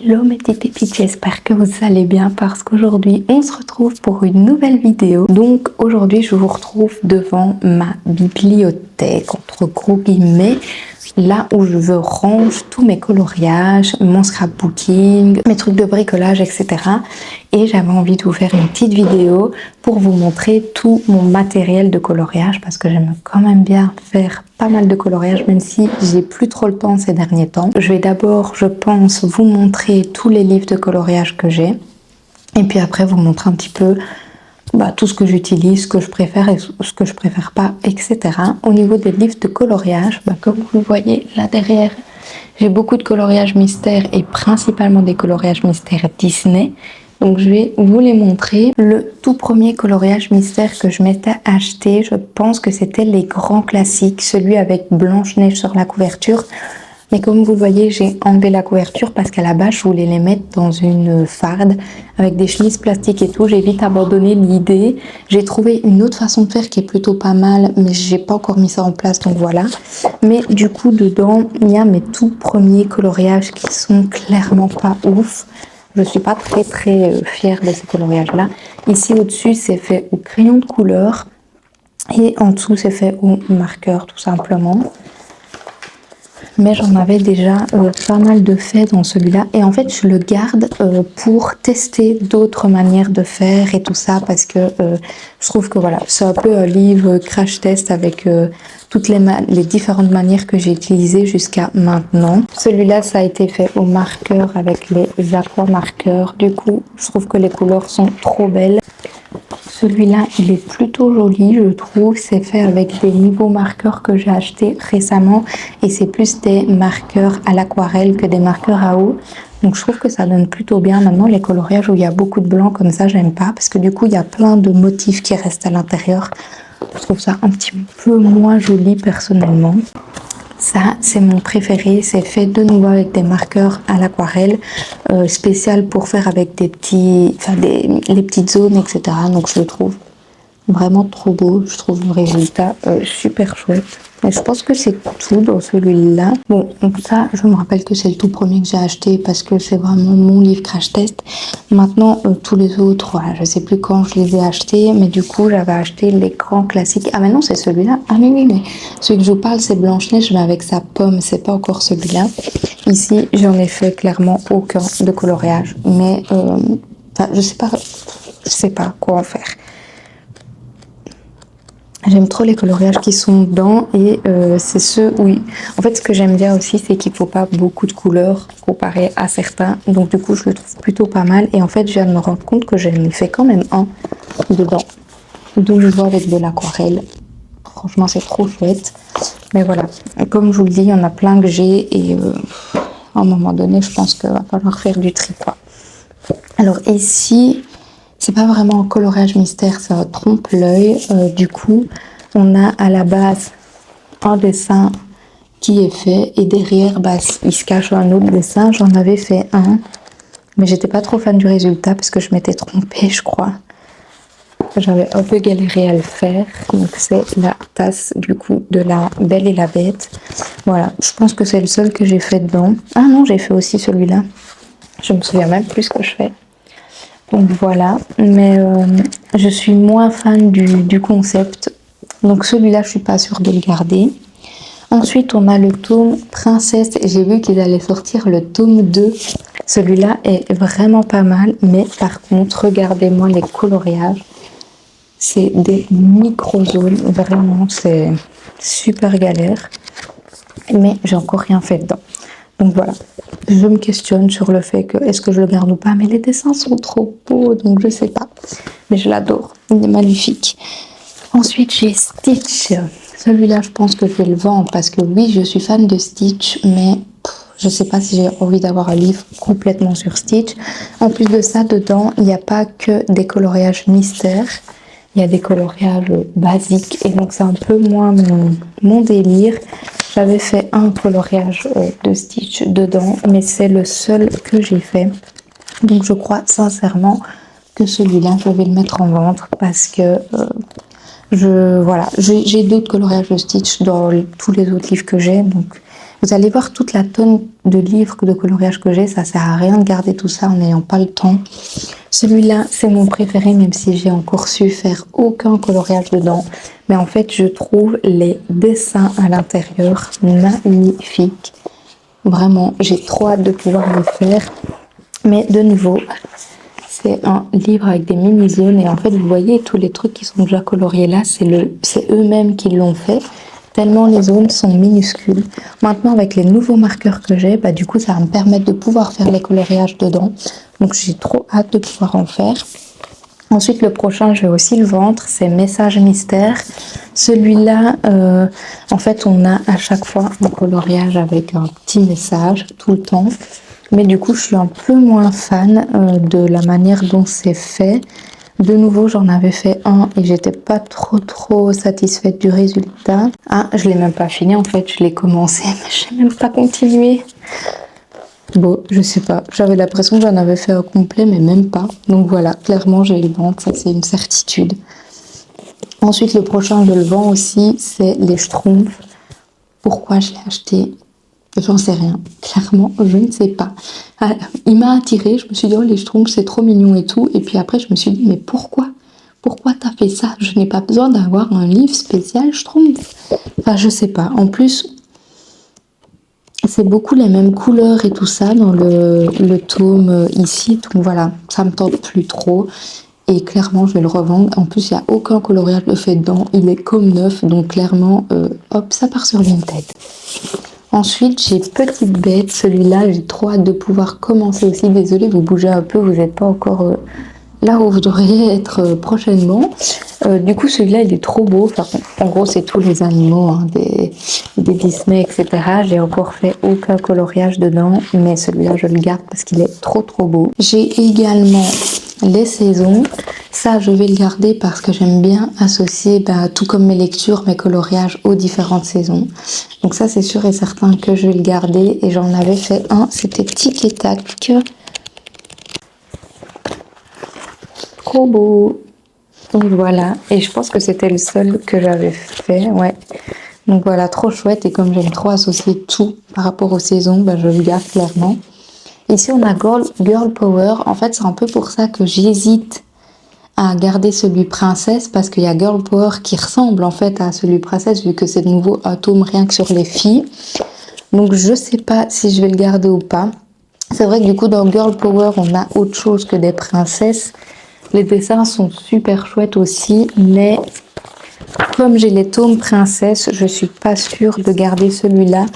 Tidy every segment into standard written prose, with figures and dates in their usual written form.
Hello mes petites pépites, j'espère que vous allez bien parce qu'aujourd'hui on se retrouve pour une nouvelle vidéo. Donc aujourd'hui je vous retrouve devant ma bibliothèque, entre gros guillemets, là où je range tous mes coloriages, mon scrapbooking, mes trucs de bricolage, etc. Et j'avais envie de vous faire une petite vidéo pour vous montrer tout mon matériel de coloriage parce que j'aime quand même bien faire pas mal de coloriage, même si j'ai plus trop le temps ces derniers temps. Je vais d'abord, je pense, vous montrer tous les livres de coloriage que j'ai et puis après vous montrer un petit peu tout ce que j'utilise, ce que je préfère et ce que je préfère pas, etc. Au niveau des livres de coloriage, comme vous le voyez là derrière, j'ai beaucoup de coloriage mystère et principalement des coloriages mystères Disney. Donc je vais vous les montrer. Le tout premier coloriage mystère que je m'étais acheté, je pense que c'était les grands classiques, celui avec Blanche-Neige sur la couverture. Mais comme vous voyez, j'ai enlevé la couverture parce qu'à la base, je voulais les mettre dans une farde avec des chemises plastiques et tout. J'ai vite abandonné l'idée. J'ai trouvé une autre façon de faire qui est plutôt pas mal, mais j'ai pas encore mis ça en place, donc voilà. Mais du coup, dedans, il y a mes tout premiers coloriages qui sont clairement pas ouf. Je suis pas très fière de ces coloriages-là. Ici, au-dessus, c'est fait au crayon de couleur et en dessous, c'est fait au marqueur, tout simplement. Mais j'en avais déjà pas mal de faits dans celui-là et en fait je le garde pour tester d'autres manières de faire et tout ça parce que je trouve que voilà, c'est un peu un livre crash test avec toutes les différentes manières que j'ai utilisées jusqu'à maintenant. Celui-là ça a été fait au marqueur avec les aqua marqueurs, du coup je trouve que les couleurs sont trop belles. Celui-là, il est plutôt joli, je trouve. C'est fait avec des nouveaux marqueurs que j'ai achetés récemment. Et c'est plus des marqueurs à l'aquarelle que des marqueurs à eau. Donc, je trouve que ça donne plutôt bien. Maintenant, les coloriages où il y a beaucoup de blanc comme ça, j'aime pas. Parce que du coup, il y a plein de motifs qui restent à l'intérieur. Je trouve ça un petit peu moins joli personnellement. Ça, c'est mon préféré. C'est fait de nouveau avec des marqueurs à l'aquarelle, spécial pour faire avec les petites zones, etc. Donc, je le trouve vraiment trop beau. Je trouve le résultat super chouette. Et je pense que c'est tout dans celui-là. Bon, donc ça, je me rappelle que c'est le tout premier que j'ai acheté parce que c'est vraiment mon livre crash test. Maintenant, tous les autres, voilà, je sais plus quand je les ai achetés, mais du coup, j'avais acheté les grands classiques. Ah, mais non, c'est celui-là. Ah, oui, mais celui que je vous parle, c'est Blanche-Neige, mais avec sa pomme. C'est pas encore celui-là. Ici, j'en ai fait clairement aucun de coloriage, mais je sais pas quoi en faire. J'aime trop les coloriages qui sont dedans et c'est ceux où... En fait, ce que j'aime bien aussi, c'est qu'il ne faut pas beaucoup de couleurs comparé à certains. Donc du coup, je le trouve plutôt pas mal. Et en fait, je viens de me rendre compte que j'en ai fait quand même un dedans. D'où je vois avec de l'aquarelle. Franchement, c'est trop chouette. Mais voilà, comme je vous le dis, il y en a plein que j'ai et à un moment donné, je pense qu'il va falloir faire du tri, quoi. Alors ici... C'est pas vraiment un coloriage mystère, c'est un trompe-l'œil. Du coup, on a à la base un dessin qui est fait et derrière, il se cache un autre dessin. J'en avais fait un, mais j'étais pas trop fan du résultat parce que je m'étais trompée, je crois. J'avais un peu galéré à le faire. Donc c'est la tasse du coup de la Belle et la Bête. Voilà, je pense que c'est le seul que j'ai fait dedans. Ah non, j'ai fait aussi celui-là. Je me souviens même plus ce que je fais. Donc voilà, mais je suis moins fan du concept. Donc celui-là, je suis pas sûre de le garder. Ensuite, on a le tome Princesse. J'ai vu qu'ils allaient sortir le tome 2. Celui-là est vraiment pas mal. Mais par contre, regardez-moi les coloriages. C'est des micro-zones. Vraiment, c'est super galère. Mais j'ai encore rien fait dedans. Donc voilà, je me questionne sur le fait que est-ce que je le garde ou pas, mais les dessins sont trop beaux, donc je sais pas. Mais je l'adore, il est magnifique. Ensuite, j'ai Stitch. Celui-là, je pense que je vais le vendre parce que oui, je suis fan de Stitch, mais je sais pas si j'ai envie d'avoir un livre complètement sur Stitch. En plus de ça, dedans, il n'y a pas que des coloriages mystères. Il y a des coloriages basiques et donc c'est un peu moins mon délire. J'avais fait un coloriage de Stitch dedans, mais c'est le seul que j'ai fait. Donc je crois sincèrement que celui-là, je vais le mettre en vente parce que j'ai d'autres coloriages de Stitch dans tous les autres livres que j'ai. Donc Vous allez voir toute la tonne de livres de coloriage que j'ai, ça sert à rien de garder tout ça en n'ayant pas le temps. Celui-là, c'est mon préféré, même si j'ai encore su faire aucun coloriage dedans. Mais en fait, je trouve les dessins à l'intérieur magnifiques. Vraiment, j'ai trop hâte de pouvoir les faire. Mais de nouveau, c'est un livre avec des mini-zones. Et en fait, vous voyez, tous les trucs qui sont déjà coloriés là, c'est eux-mêmes qui l'ont fait. Tellement les zones sont minuscules. Maintenant, avec les nouveaux marqueurs que j'ai, bah, du coup, ça va me permettre de pouvoir faire les coloriages dedans. Donc, j'ai trop hâte de pouvoir en faire. Ensuite, le prochain, je vais aussi le vendre, c'est Message Mystère. Celui-là, en fait, on a à chaque fois un coloriage avec un petit message tout le temps. Mais du coup, je suis un peu moins fan de la manière dont c'est fait. De nouveau, j'en avais fait un et j'étais pas trop satisfaite du résultat. Ah, je l'ai même pas fini en fait, je l'ai commencé, mais j'ai même pas continué. Bon, je sais pas, j'avais l'impression que j'en avais fait un complet, mais même pas. Donc voilà, clairement, je vais le vendre, ça c'est une certitude. Ensuite, le prochain, je le vends aussi, c'est les Schtroumpfs. Pourquoi je l'ai acheté? J'en sais rien. Clairement, je ne sais pas. Il m'a attirée. Je me suis dit, oh, les Schtroumpfs, c'est trop mignon et tout. Et puis après, je me suis dit, mais pourquoi? Pourquoi t'as fait ça? Je n'ai pas besoin d'avoir un livre spécial Schtroumpfs. Enfin, je sais pas. En plus, c'est beaucoup les mêmes couleurs et tout ça dans le tome ici. Donc voilà, ça me tente plus trop. Et clairement, je vais le revendre. En plus, il n'y a aucun coloriage de fait dedans. Il est comme neuf. Donc clairement, hop, ça part sur Vinted. Ensuite, j'ai Petite Bête. Celui-là, j'ai trop hâte de pouvoir commencer aussi. Désolée, vous bougez un peu, vous n'êtes pas encore là où vous devriez être prochainement. Du coup, celui-là, il est trop beau. Enfin, en gros, c'est tous les animaux, hein, des Disney, etc. J'ai encore fait aucun coloriage dedans, mais celui-là, je le garde parce qu'il est trop beau. J'ai également les saisons. Ça, je vais le garder parce que j'aime bien associer, tout comme mes lectures, mes coloriages aux différentes saisons. Donc ça, c'est sûr et certain que je vais le garder. Et j'en avais fait un, c'était Tic et Tac. Trop beau. Donc voilà, et je pense que c'était le seul que j'avais fait, ouais. Donc voilà, trop chouette. Et comme j'aime trop associer tout par rapport aux saisons, je le garde clairement. Ici, on a Girl Power. En fait, c'est un peu pour ça que j'hésite à garder celui princesse, parce qu'il y a Girl Power qui ressemble en fait à celui princesse, vu que c'est de nouveau un tome rien que sur les filles. Donc je sais pas si je vais le garder ou pas. C'est vrai que du coup dans Girl Power on a autre chose que des princesses. Les dessins sont super chouettes aussi, mais comme j'ai les tomes princesse, je suis pas sûre de garder celui-là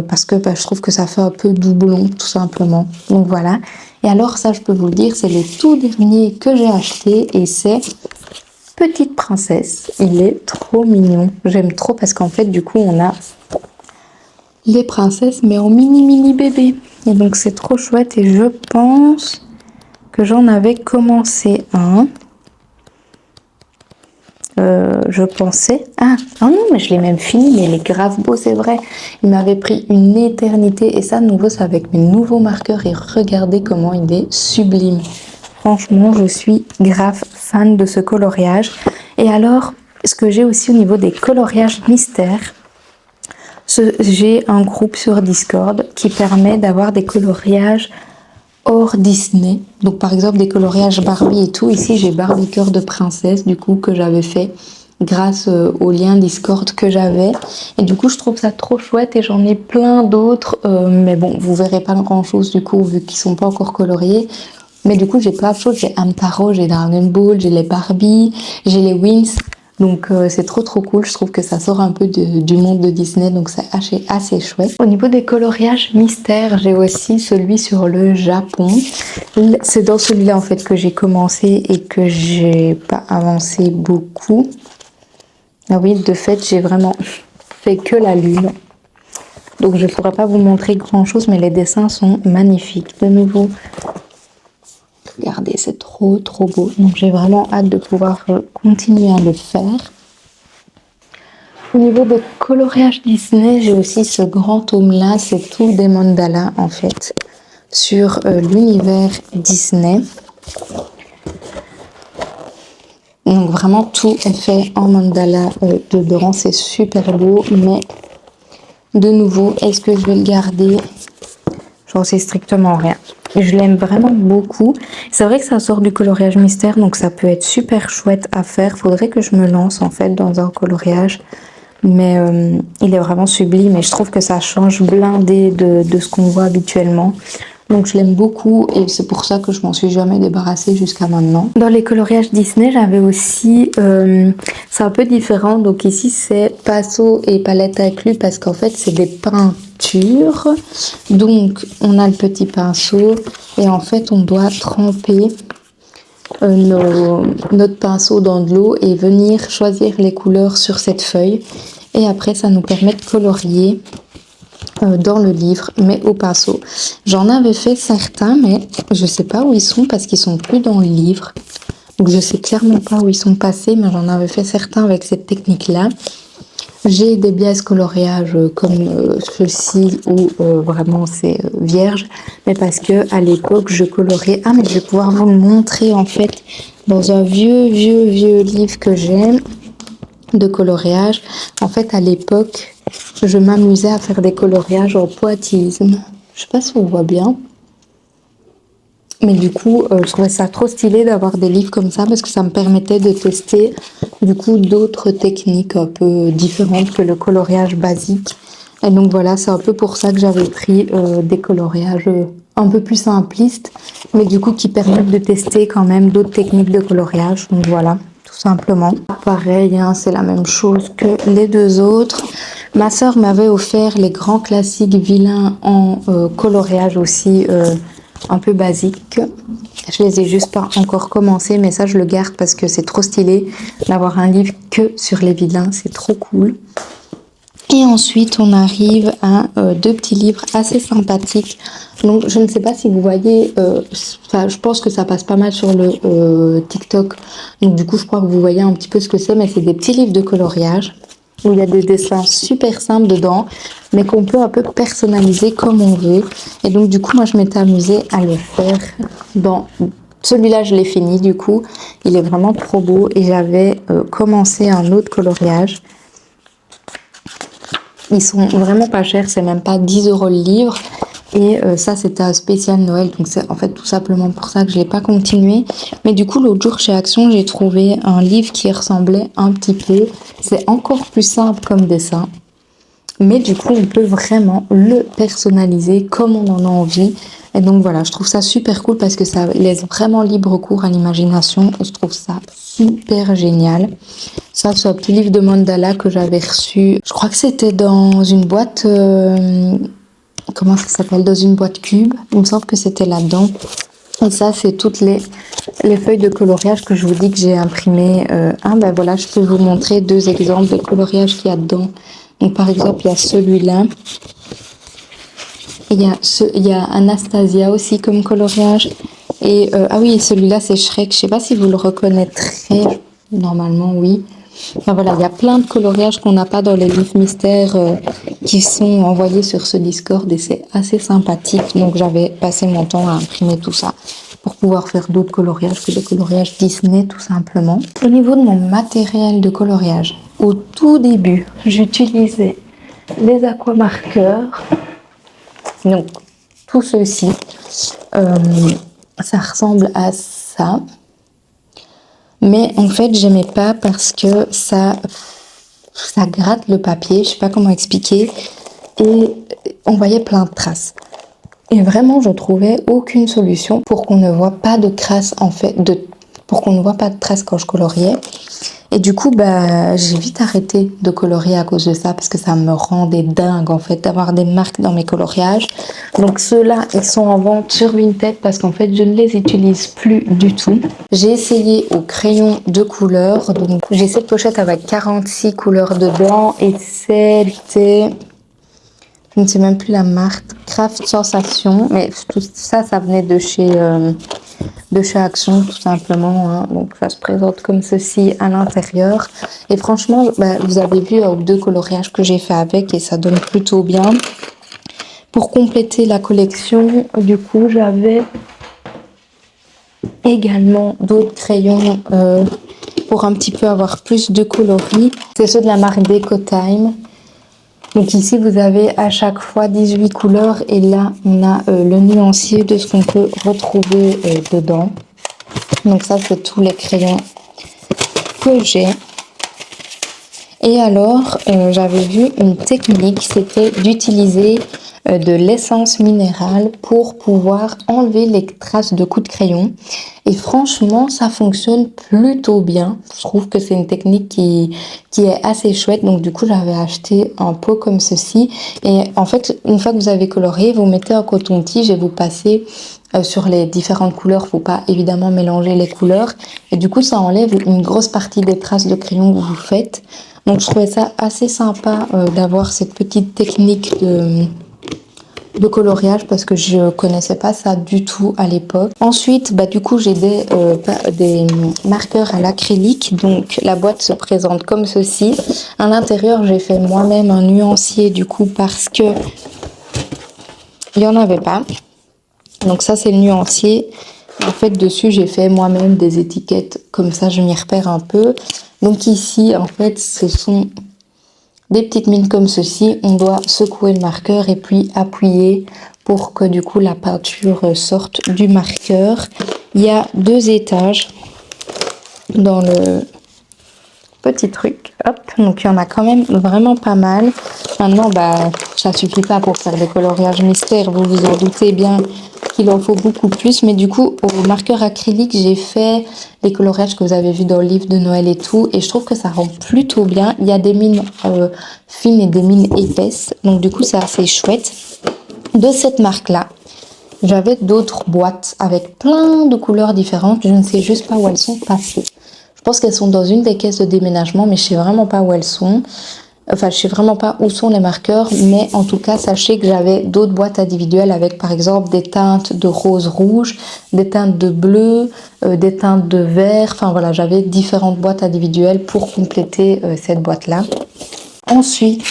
parce que je trouve que ça fait un peu doublon tout simplement. Donc voilà. Et alors ça, je peux vous le dire, c'est le tout dernier que j'ai acheté et c'est Petite Princesse. Il est trop mignon. J'aime trop parce qu'en fait, du coup, on a les princesses mais en mini bébé. Et donc c'est trop chouette et je pense que j'en avais commencé un. Je pensais... Ah non, mais je l'ai même fini, mais il est grave beau, c'est vrai. Il m'avait pris une éternité et ça, de nouveau, c'est avec mes nouveaux marqueurs et regardez comment il est sublime. Franchement, je suis grave fan de ce coloriage. Et alors, ce que j'ai aussi au niveau des coloriages mystères, j'ai un groupe sur Discord qui permet d'avoir des coloriages hors Disney. Donc par exemple des coloriages Barbie et tout. Ici j'ai Barbie cœur de princesse du coup que j'avais fait grâce au lien Discord que j'avais. Et du coup je trouve ça trop chouette et j'en ai plein d'autres. Mais bon, vous verrez pas grand chose du coup vu qu'ils sont pas encore coloriés. Mais du coup j'ai plein de choses. J'ai Hamtaro, j'ai Dragon Ball, j'ai les Barbie, j'ai les Wings. Donc c'est trop cool, je trouve que ça sort un peu du monde de Disney, donc c'est assez chouette. Au niveau des coloriages mystères, j'ai aussi celui sur le Japon. C'est dans celui-là en fait que j'ai commencé et que j'ai pas avancé beaucoup. Ah oui, de fait, j'ai vraiment fait que la lune. Donc je ne pourrais pas vous montrer grand chose, mais les dessins sont magnifiques. De nouveau, regardez, c'est trop beau. Donc j'ai vraiment hâte de pouvoir continuer à le faire. Au niveau de coloriage Disney, j'ai aussi ce grand tome-là. C'est tout des mandalas en fait sur l'univers Disney. Donc vraiment tout est fait en mandala dedans. C'est super beau, mais De nouveau, est-ce que je vais le garder? J'en sais strictement rien. Je l'aime vraiment beaucoup. C'est vrai que ça sort du coloriage mystère, donc ça peut être super chouette à faire. Faudrait que je me lance en fait dans un coloriage. Mais il est vraiment sublime et je trouve que ça change blindé de ce qu'on voit habituellement. Donc je l'aime beaucoup et c'est pour ça que je m'en suis jamais débarrassée jusqu'à maintenant. Dans les coloriages Disney, j'avais aussi, c'est un peu différent. Donc ici c'est pinceau et palette inclus parce qu'en fait c'est des peintures. Donc on a le petit pinceau et en fait on doit tremper notre pinceau dans de l'eau et venir choisir les couleurs sur cette feuille. Et après ça nous permet de colorier dans le livre, mais au pinceau. J'en avais fait certains, mais je sais pas où ils sont parce qu'ils sont plus dans le livre. Donc je sais clairement pas où ils sont passés, mais j'en avais fait certains avec cette technique-là. J'ai des biaises coloriage comme ceci où vraiment c'est vierge, mais parce que à l'époque je colorais. Ah mais je vais pouvoir vous le montrer en fait dans un vieux livre que j'ai de coloriage. En fait à l'époque je m'amusais à faire des coloriages en pointillisme. Je sais pas si on voit bien. Mais du coup, je trouvais ça trop stylé d'avoir des livres comme ça parce que ça me permettait de tester du coup d'autres techniques un peu différentes que le coloriage basique. Et donc voilà, c'est un peu pour ça que j'avais pris des coloriages un peu plus simplistes, mais du coup qui permettent de tester quand même d'autres techniques de coloriage. Donc voilà, tout simplement. Pareil, hein, c'est la même chose que les deux autres. Ma sœur m'avait offert les grands classiques vilains en coloriage aussi. Un peu basique. Je les ai juste pas encore commencé, mais ça je le garde parce que c'est trop stylé d'avoir un livre que sur les vilains, c'est trop cool. Et ensuite on arrive à deux petits livres assez sympathiques. Donc je ne sais pas si vous voyez, je pense que ça passe pas mal sur le TikTok. Donc du coup je crois que vous voyez un petit peu ce que c'est, mais c'est des petits livres de coloriage où il y a des dessins super simples dedans, mais qu'on peut un peu personnaliser comme on veut. Et donc du coup, moi je m'étais amusée à les faire dans... Celui-là, je l'ai fini du coup. Il est vraiment trop beau et j'avais commencé un autre coloriage. Ils sont vraiment pas chers, c'est même pas 10 € le livre. Et ça, c'était un spécial Noël, donc c'est en fait tout simplement pour ça que je l'ai pas continué. Mais du coup, l'autre jour chez Action, j'ai trouvé un livre qui ressemblait un petit peu. C'est encore plus simple comme dessin, mais du coup, on peut vraiment le personnaliser comme on en a envie. Et donc voilà, je trouve ça super cool parce que ça laisse vraiment libre cours à l'imagination. Et je trouve ça super génial. Ça, c'est un petit livre de mandala que j'avais reçu. Je crois que c'était dans une boîte... comment ça s'appelle, dans une boîte cube. Il me semble que c'était là-dedans. Et ça, c'est toutes les feuilles de coloriage que je vous dis que j'ai imprimées. Ben voilà, je peux vous montrer deux exemples de coloriage qu'il y a dedans. Donc par exemple, il y a celui-là. Il y a Anastasia aussi comme coloriage. Et ah oui, celui-là, c'est Shrek. Je sais pas si vous le reconnaîtrez. Normalement, oui. Enfin, voilà, il y a plein de coloriages qu'on n'a pas dans les livres mystères qui sont envoyés sur ce Discord et c'est assez sympathique. Donc j'avais passé mon temps à imprimer tout ça pour pouvoir faire d'autres coloriages que des coloriages Disney tout simplement. Au niveau de mon matériel de coloriage, au tout début, j'utilisais les aquamarqueurs. Donc tout ceci, ça ressemble à ça. Mais en fait, j'aimais pas parce que ça gratte le papier, je sais pas comment expliquer, et on voyait plein de traces. Et vraiment, je trouvais aucune solution pour qu'on ne voit pas de traces en fait, pour qu'on ne voit pas de traces quand je coloriais. Et du coup, j'ai vite arrêté de colorier à cause de ça parce que ça me rendait dingue en fait d'avoir des marques dans mes coloriages. Donc ceux-là, ils sont en vente sur Vinted parce qu'en fait, je ne les utilise plus du tout. J'ai essayé au crayon de couleur. Donc j'ai cette pochette avec 46 couleurs dedans et c'était... Je ne sais même plus la marque. Craft Sensation. Mais tout ça, ça venait de chez Action, tout simplement. Hein. Donc, ça se présente comme ceci à l'intérieur. Et franchement, vous avez vu deux coloriages que j'ai fait avec et ça donne plutôt bien. Pour compléter la collection, du coup, j'avais également d'autres crayons pour un petit peu avoir plus de coloris. C'est ceux de la marque Deco Time. Donc ici, vous avez à chaque fois 18 couleurs et là, on a le nuancier de ce qu'on peut retrouver dedans. Donc ça, c'est tous les crayons que j'ai. Et alors, j'avais vu une technique, c'était d'utiliser de l'essence minérale pour pouvoir enlever les traces de coups de crayon. Et franchement, ça fonctionne plutôt bien. Je trouve que c'est une technique qui est assez chouette. Donc du coup, j'avais acheté un pot comme ceci. Et en fait, une fois que vous avez coloré, vous mettez un coton-tige et vous passez sur les différentes couleurs. Faut pas évidemment mélanger les couleurs. Et du coup, ça enlève une grosse partie des traces de crayon que vous faites. Donc je trouvais ça assez sympa d'avoir cette petite technique de coloriage parce que je connaissais pas ça du tout à l'époque. Ensuite, du coup, j'ai des marqueurs à l'acrylique. Donc la boîte se présente comme ceci. À l'intérieur, j'ai fait moi-même un nuancier du coup parce que il y en avait pas. Donc ça, c'est le nuancier. En fait, dessus, j'ai fait moi-même des étiquettes. Comme ça, je m'y repère un peu. Donc ici, en fait, ce sont des petites mines comme ceci. On doit secouer le marqueur et puis appuyer pour que du coup la peinture sorte du marqueur. Il y a 2 étages dans le petit truc. Hop, donc il y en a quand même vraiment pas mal. Maintenant, ça suffit pas pour faire des coloriages mystères. Vous vous en doutez bien qu'il en faut beaucoup plus. Mais du coup, au marqueur acrylique, j'ai fait les coloriages que vous avez vus dans le livre de Noël et tout. Et je trouve que ça rend plutôt bien. Il y a des mines fines et des mines épaisses. Donc du coup, c'est assez chouette. De cette marque-là, j'avais d'autres boîtes avec plein de couleurs différentes. Je ne sais juste pas où elles sont passées. Je pense qu'elles sont dans une des caisses de déménagement, mais je sais vraiment pas où elles sont. Enfin, je sais vraiment pas où sont les marqueurs, mais en tout cas, sachez que j'avais d'autres boîtes individuelles avec, par exemple, des teintes de rose rouge, des teintes de bleu, des teintes de vert. Enfin, voilà, j'avais différentes boîtes individuelles pour compléter cette boîte-là. Ensuite,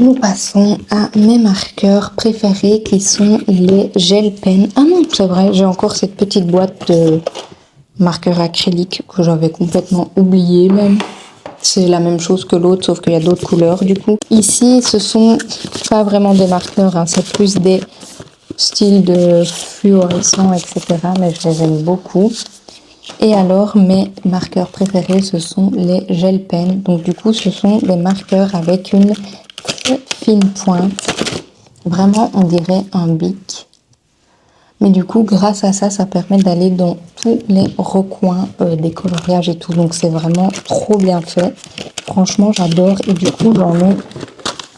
nous passons à mes marqueurs préférés qui sont les gel pens. Ah non, c'est vrai, j'ai encore cette petite boîte de marqueurs acryliques que j'avais complètement oublié même. C'est la même chose que l'autre, sauf qu'il y a d'autres couleurs du coup. Ici, ce sont pas vraiment des marqueurs, hein, c'est plus des styles de fluorescents, etc. Mais je les aime beaucoup. Et alors, mes marqueurs préférés, ce sont les gel pens. Donc du coup, ce sont des marqueurs avec une très fine pointe. Vraiment, on dirait un bic. Mais du coup, grâce à ça, ça permet d'aller dans tous les recoins des coloriages et tout. Donc c'est vraiment trop bien fait. Franchement, j'adore. Et du coup, j'en ai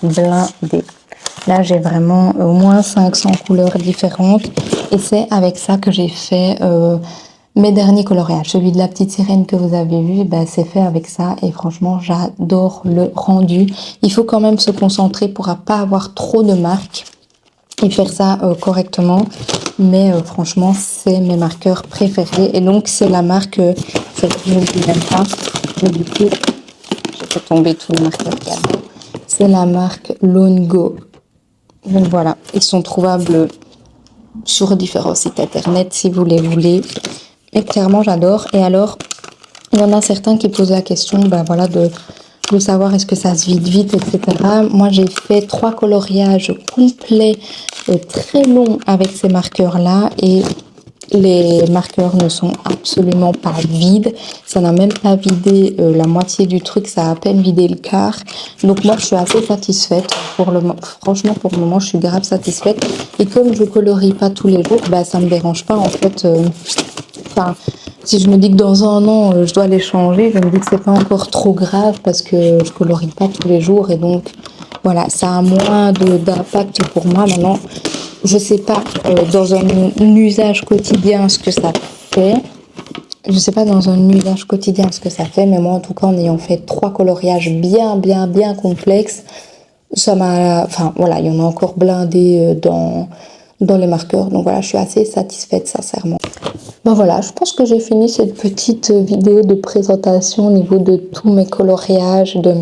blindé. Là, j'ai vraiment au moins 500 couleurs différentes. Et c'est avec ça que j'ai fait mes derniers coloriages. Celui de la petite sirène que vous avez vu, c'est fait avec ça. Et franchement, j'adore le rendu. Il faut quand même se concentrer pour ne pas avoir trop de marques et faire ça correctement. Mais franchement, c'est mes marqueurs préférés. Et donc, c'est la marque, je ne dis même pas. Mais du coup, j'ai fait tomber tous les marqueurs qu'il y a dedans. C'est la marque Longo. Donc voilà, ils sont trouvables sur différents sites internet si vous les voulez. Et clairement, j'adore. Et alors, il y en a certains qui posent la question, de savoir est-ce que ça se vide vite, etc. Moi, j'ai fait 3 coloriages complets, très longs avec ces marqueurs-là. Et les marqueurs ne sont absolument pas vides. Ça n'a même pas vidé la moitié du truc. Ça a à peine vidé le quart. Donc moi, je suis assez satisfaite. Franchement, pour le moment, je suis grave satisfaite. Et comme je colorie pas tous les jours, ça me dérange pas en fait. Si je me dis que dans un an, je dois les changer, je me dis que c'est pas encore trop grave parce que je colorie pas tous les jours et donc voilà, ça a moins d'impact pour moi. Maintenant, je sais pas dans un usage quotidien ce que ça fait. Je sais pas dans un usage quotidien ce que ça fait, mais moi en tout cas en ayant fait 3 coloriages bien complexes, ça m'a, il y en a encore blindé dans les marqueurs. Donc voilà, je suis assez satisfaite sincèrement. Voilà, je pense que j'ai fini cette petite vidéo de présentation au niveau de tous mes coloriages, de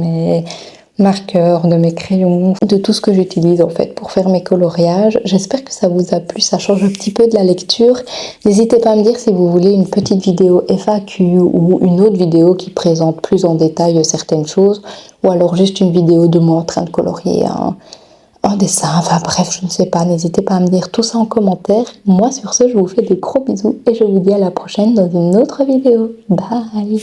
marqueurs, de mes crayons, de tout ce que j'utilise en fait pour faire mes coloriages. J'espère que ça vous a plu, ça change un petit peu de la lecture. N'hésitez pas à me dire si vous voulez une petite vidéo FAQ ou une autre vidéo qui présente plus en détail certaines choses, ou alors juste une vidéo de moi en train de colorier un dessin, enfin bref, je ne sais pas, n'hésitez pas à me dire tout ça en commentaire. Moi sur ce, je vous fais des gros bisous et je vous dis à la prochaine dans une autre vidéo. Bye!